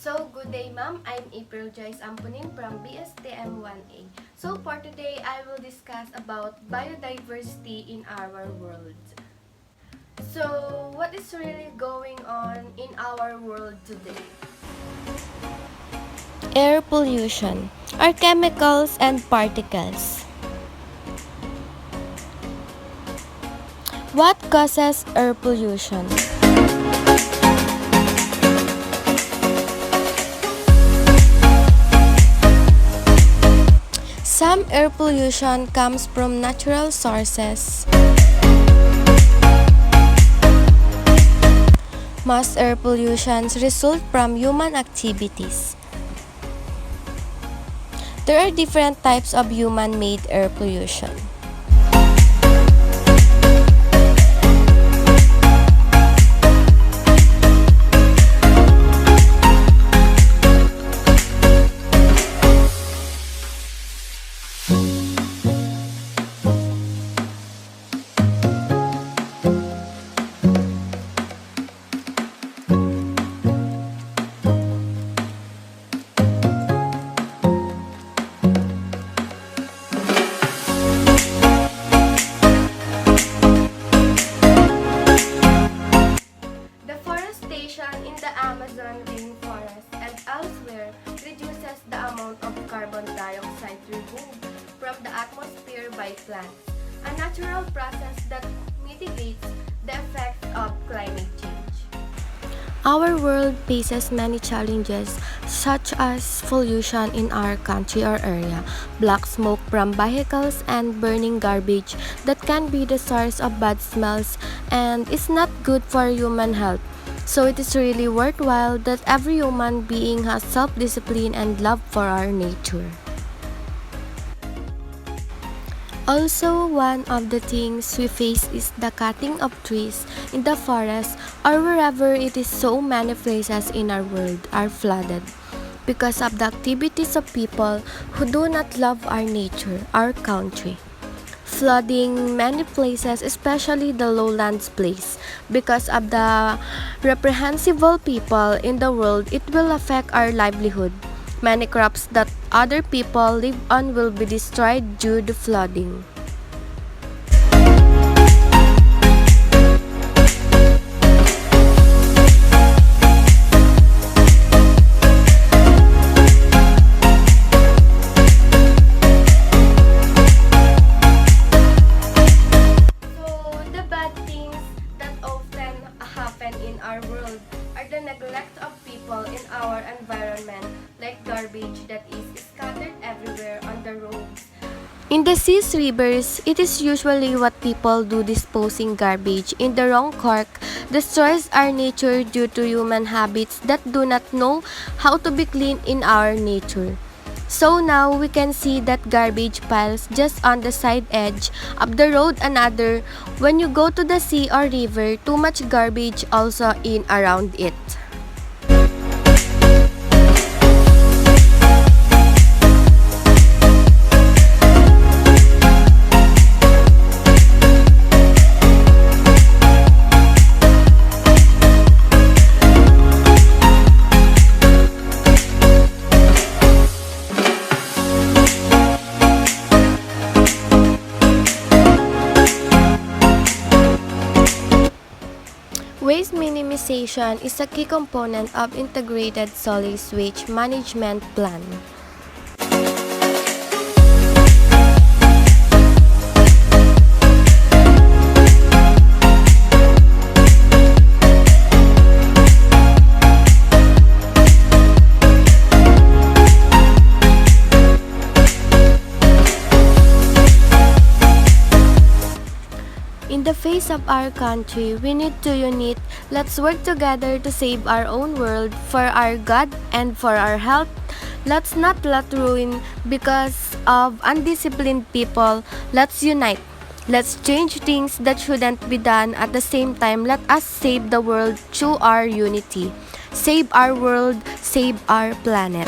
So, good day ma'am. I'm April Joyce Ampunin from BSTM 1A. So, for today, I will discuss about biodiversity in our world. So, what is really going on in our world today? Air pollution are chemicals and particles. What causes air pollution? Some air pollution comes from natural sources. Most air pollutions result from human activities. There are different types of human-made air pollution. Deforestation in the Amazon rainforest and elsewhere reduces the amount of carbon dioxide removed from the atmosphere by plants, a natural process that mitigates the effects of climate change. Our world faces many challenges such as pollution in our country or area, black smoke from vehicles and burning garbage that can be the source of bad smells and is not good for human health. So it is really worthwhile that every human being has self-discipline and love for our nature. Also, one of the things we face is the cutting of trees in the forest or wherever it is. So many places in our world are flooded because of the activities of people who do not love our nature, our country. Flooding many places, especially the lowlands place, because of the reprehensible people in the world, it will affect our livelihood. Many crops that other people live on will be destroyed due to flooding. So, the bad things that often happen in our world are the neglect of people in our environment, like garbage that is scattered everywhere on the roads. In the seas, rivers, it is usually what people do disposing garbage in the wrong cork destroys our nature due to human habits that do not know how to be clean in our nature. So now we can see that garbage piles just on the side edge of the road. Another, when you go to the sea or river, too much garbage also in around it. Waste minimization is a key component of integrated solid waste management plan. In the face of our country, we need to unite. Let's work together to save our own world for our God and for our health. Let's not let ruin because of undisciplined people. Let's unite. Let's change things that shouldn't be done. At the same time, let us save the world through our unity. Save our world, save our planet.